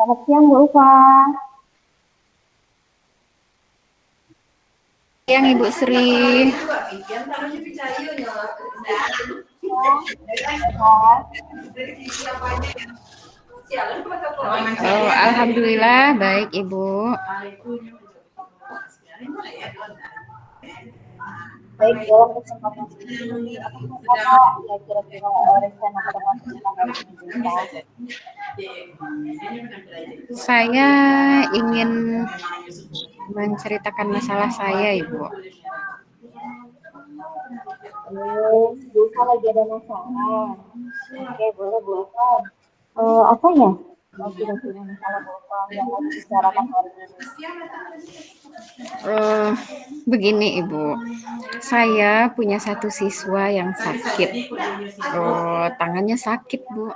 Selamat siang, Bu Ufa. Yang Ibu Sri. Sehat. Oh, alhamdulillah baik Ibu. Baik, dalam kesempatan ini, apakah Kakak ada kira-kira rencana pertemuan kita hari ini, Bu Ufa? Saya ingin menceritakan masalah saya, Ibu. Bu Ufa lagi ada masalah. Oke, boleh Bu Ufa. Apa ya? Kira-kira masalah Bu Ufa yang mau dibicarakan hari ini? Eh, Begini Ibu, saya punya satu siswa yang sakit. Tangannya sakit, Bu.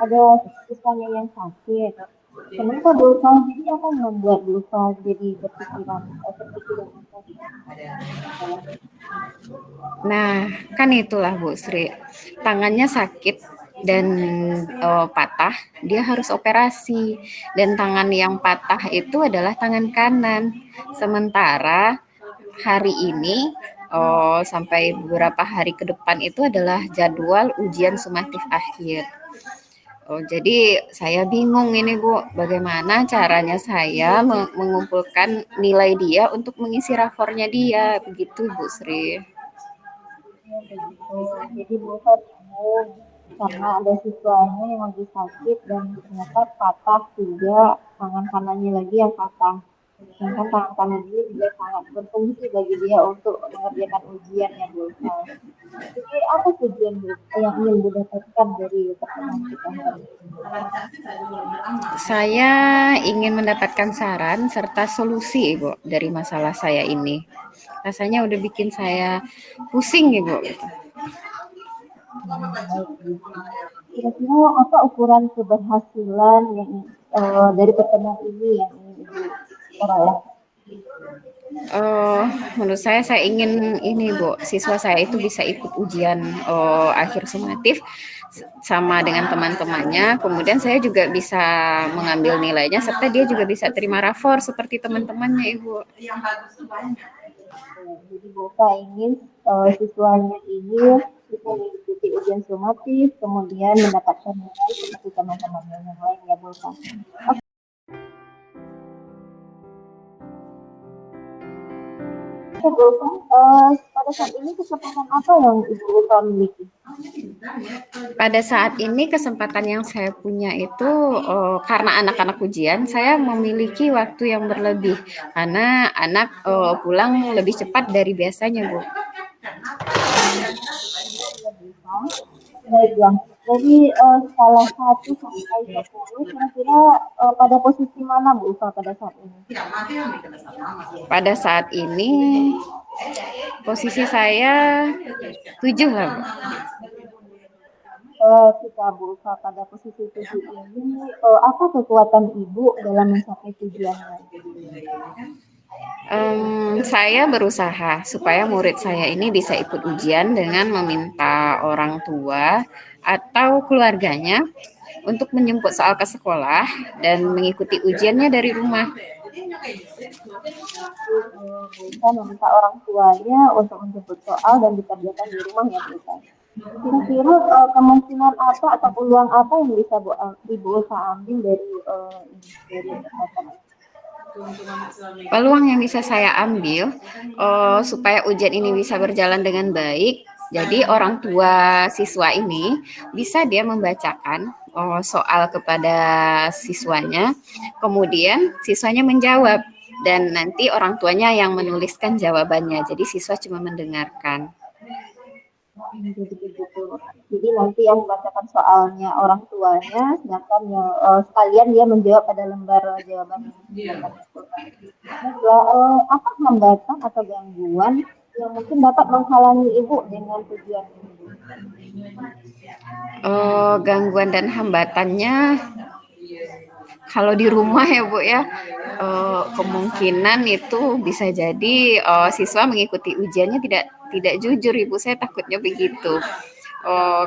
Ada siswanya yang sakit. Kenapa Bu Ufa? Jadi apa yang membuat Bu Ufa jadi berpikiran apa sih? Nah, kan itulah Bu Sri. Tangannya sakit dan patah, dia harus operasi. Dan tangan yang patah itu adalah tangan kanan. Sementara hari ini sampai beberapa hari ke depan itu adalah jadwal ujian sumatif akhir. Jadi saya bingung ini Bu, bagaimana caranya saya mengumpulkan nilai dia untuk mengisi rapornya dia, begitu Bu Sri. Oh, begitu. Jadi bukan bingung karena ada siswanya yang lagi sakit dan ternyata patah juga tangan kanannya lagi yang patah. Sedangkan tangan kanan ini juga sangat berfungsi bagi dia untuk mengerjakan ujian yang berusaha. Jadi apa tujuan yang ingin Bu dapatkan dari pertemuan kita hari ini? Saya ingin mendapatkan saran serta solusi Ibu dari masalah saya ini. Rasanya udah bikin saya pusing Ibu. Baik, gitu. Kira-kira apa ukuran keberhasilan yang dari pertemuan ini yang ingin Ibu peroleh? Oh, menurut saya ingin ini Bu, siswa saya itu bisa ikut ujian akhir sumatif sama dengan teman-temannya. Kemudian saya juga bisa mengambil nilainya serta dia juga bisa terima rapor seperti teman-temannya Ibu. Jadi Boka ingin siswanya ini bisa mengikuti ujian sumatif, kemudian mendapatkan nilai seperti teman-temannya yang lain ya Boka. Oke Boka, pada saat ini kesempatan apa yang Ibu Boka miliki? Pada saat ini kesempatan yang saya punya itu karena anak-anak ujian, saya memiliki waktu yang berlebih karena anak pulang lebih cepat dari biasanya, Bu. Ya Boka. Baiklah, jadi skala 1 sampai 10, kira-kira pada posisi mana Bu Boka pada saat ini? Pada saat ini posisi saya 7 lah, Bu. Kita berusaha pada posisi 7 ini, apa kekuatan Ibu dalam mencapai tujuannya? Saya berusaha supaya murid saya ini bisa ikut ujian dengan meminta orang tua atau keluarganya untuk menjemput soal ke sekolah dan mengikuti ujiannya dari rumah. Jadi, Buka meminta orang tuanya untuk menjemput soal dan dikerjakan di rumah ya Buka. Kira-kira kemungkinan apa atau peluang apa yang bisa Ibu Usa ambil dari dari kesempatan ini? Peluang yang bisa saya ambil supaya ujian ini bisa berjalan dengan baik. Jadi orang tua siswa ini bisa dia membacakan soal kepada siswanya, kemudian siswanya menjawab dan nanti orang tuanya yang menuliskan jawabannya. Jadi siswa cuma mendengarkan. Jadi begitu. Jadi nanti yang membacakan soalnya orang tuanya, sedangkan yang sekalian dia menjawab pada lembar jawaban yang disediakan itu. Baiklah, apa hambatan atau gangguan yang mungkin dapat menghalangi ibu dengan tujuan ini, Bu? Gangguan dan hambatannya kalau di rumah ya Bu ya, kemungkinan itu bisa jadi siswa mengikuti ujiannya tidak jujur Ibu, saya takutnya begitu.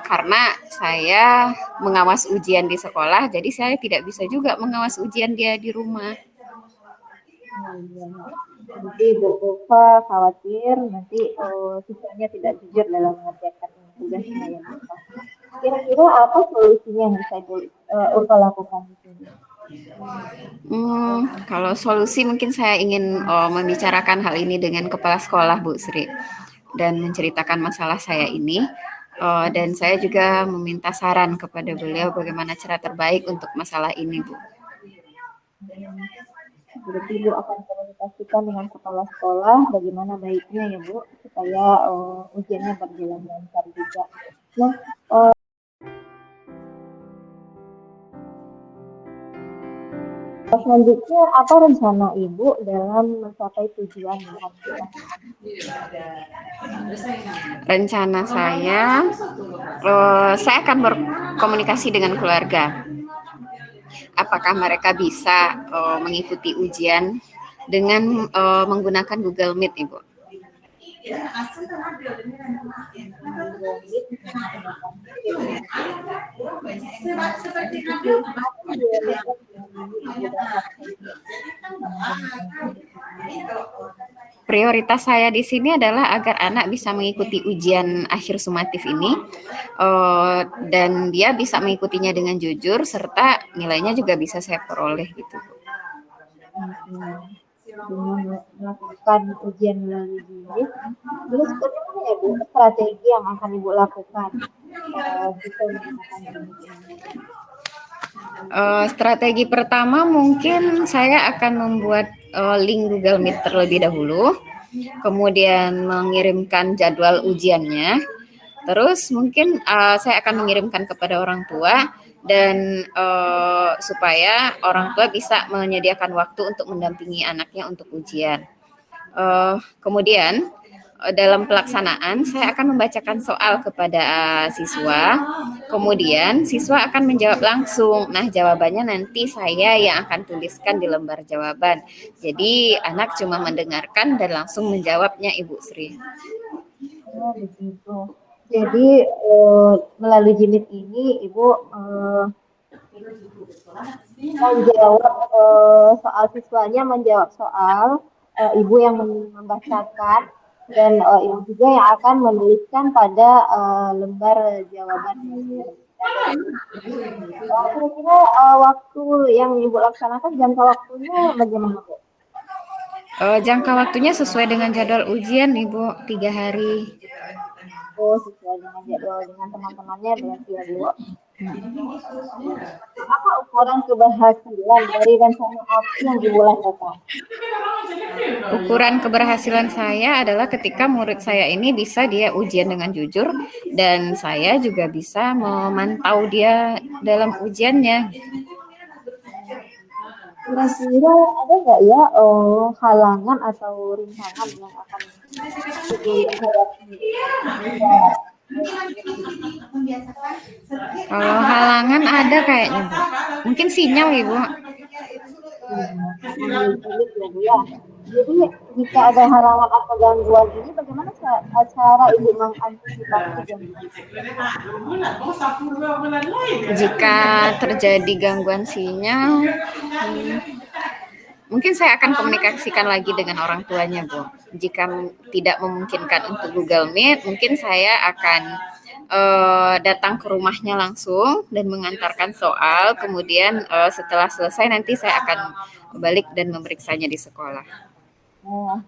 karena saya mengawas ujian di sekolah, jadi saya tidak bisa juga mengawas ujian dia di rumah. Oh, iya. Jadi Bu Ulfa khawatir nanti siswanya tidak jujur dalam mengerjakan tugasnya ya Bu. Kira-kira apa solusinya yang bisa Bu Ulfa lakukan di sini? Kalau solusi mungkin saya ingin membicarakan hal ini dengan kepala sekolah Bu Sri dan menceritakan masalah saya ini. Dan saya juga meminta saran kepada beliau bagaimana cara terbaik untuk masalah ini, Bu. Hmm, Berarti Ibu akan komunikasikan dengan kepala sekolah bagaimana baiknya ya Bu, supaya ujiannya berjalan lancar juga. Nah, selanjutnya apa rencana Ibu dalam mencapai tujuan yang harus dilakukan? Rencana saya akan berkomunikasi dengan keluarga. Apakah mereka bisa mengikuti ujian dengan menggunakan Google Meet, Ibu? Prioritas saya di sini adalah agar anak bisa mengikuti ujian akhir sumatif ini dan dia bisa mengikutinya dengan jujur serta nilainya juga bisa saya peroleh gitu. Dengan melakukan ujian melalui Zoom. Terus bagaimana ya Bu strategi yang akan Ibu lakukan jika menggunakan Zoom ini? Strategi pertama mungkin saya akan membuat link Google Meet terlebih dahulu, kemudian mengirimkan jadwal ujiannya, terus mungkin saya akan mengirimkan kepada orang tua dan supaya orang tua bisa menyediakan waktu untuk mendampingi anaknya untuk ujian. Kemudian dalam pelaksanaan saya akan membacakan soal kepada siswa, kemudian siswa akan menjawab langsung. Nah, jawabannya nanti saya yang akan tuliskan di lembar jawaban. Jadi anak cuma mendengarkan dan langsung menjawabnya, Ibu Sri. Oh, begitu. Jadi melalui Jimit ini Ibu menjawab soal siswanya, menjawab soal Ibu yang membacakan dan Ibu juga yang akan menuliskan pada lembar jawaban yang sudah ada. Kira-kira waktu yang Ibu laksanakan jangka waktunya bagaimana Bu? Jangka waktunya sesuai dengan jadwal ujian, Ibu, 3 hari. Oh, sesuai dengan jadwal dengan teman-temannya berarti ya Bu. Apa ukuran keberhasilan dari rencana apa yang Ibu lakukan? Ukuran keberhasilan saya adalah ketika murid saya ini bisa dia ujian dengan jujur dan saya juga bisa memantau dia dalam ujiannya. Kira-kira ada nggak ya halangan atau rintangan yang akan Ibu hadapi jika Kalau halangan ada kayaknya, Bu. Mungkin sinyal, Ibu. melalui sulit ya Bu ya? Jadi jika ada halangan atau gangguan ini, bagaimana cara Ibu mengantisipasi gangguan itu? Jika terjadi gangguan sinyal, mungkin saya akan komunikasikan lagi dengan orang tuanya, Bu. Jika tidak memungkinkan untuk Google Meet, mungkin saya akan datang ke rumahnya langsung dan mengantarkan soal. Kemudian setelah selesai nanti saya akan balik dan memeriksanya di sekolah.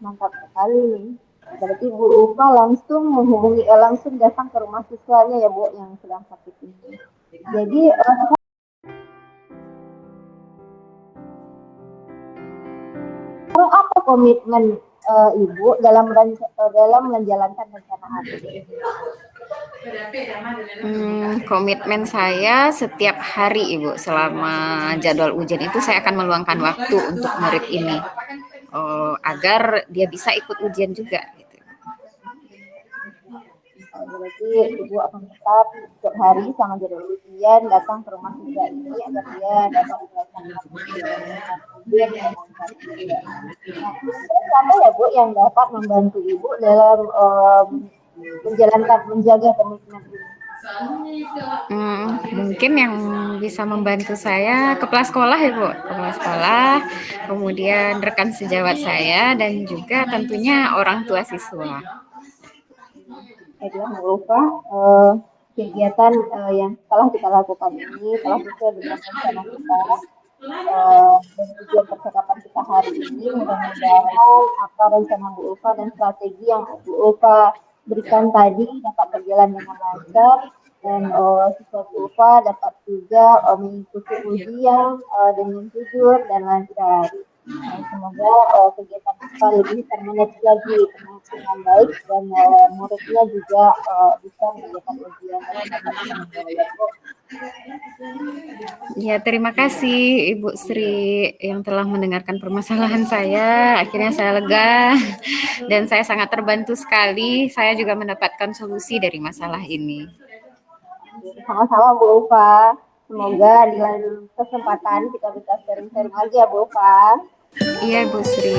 Mantap sekali nih. Berarti Bu Ulfa langsung menghubungi, langsung datang ke rumah siswanya ya Bu yang sedang sakit ini. Jadi apa komitmen Ibu dalam menjalankan rencana ABIS ini? Komitmen saya setiap hari, Ibu, selama jadwal ujian itu saya akan meluangkan waktu untuk murid ini agar dia bisa ikut ujian juga. Gitu. Berarti Ibu akan tetap setiap hari sama jadwal ujian datang ke rumah siswa ini agar dia dapat melaksanakan ujian dengan lancar juga. Nah, terus apa ya Bu yang dapat membantu Ibu dalam menjaga komitmen ini? Mungkin yang bisa membantu saya kepala sekolah ya Bu, kepala sekolah, kemudian rekan sejawat saya dan juga tentunya orang tua siswa. Baiklah, Mbak Ulfa, kegiatan yang telah kita lakukan ini telah sesuai dengan rencana kita dan tujuan percakapan kita hari ini. Mudah-mudahan apa rencana Bu Ulfa dan strategi yang Bu Ulfa berikan tadi dapat berjalan dengan lancar dan siswa Bu Ulfa dapat juga mengikuti ujian dengan jujur dan lancar. Semoga kegiatan kita lebih termanage lagi dengan baik dan muridnya juga bisa mengerjakan ujian dan mendapatkan nilai yang baik. Ya, terima kasih Ibu Sri yang telah mendengarkan permasalahan saya. Akhirnya saya lega dan saya sangat terbantu sekali. Saya juga mendapatkan solusi dari masalah ini. Sama-sama Bu Ulfa. Semoga di lain kesempatan kita bisa sharing-sharing lagi ya Bu Ulfa. Iya, Bu Sri.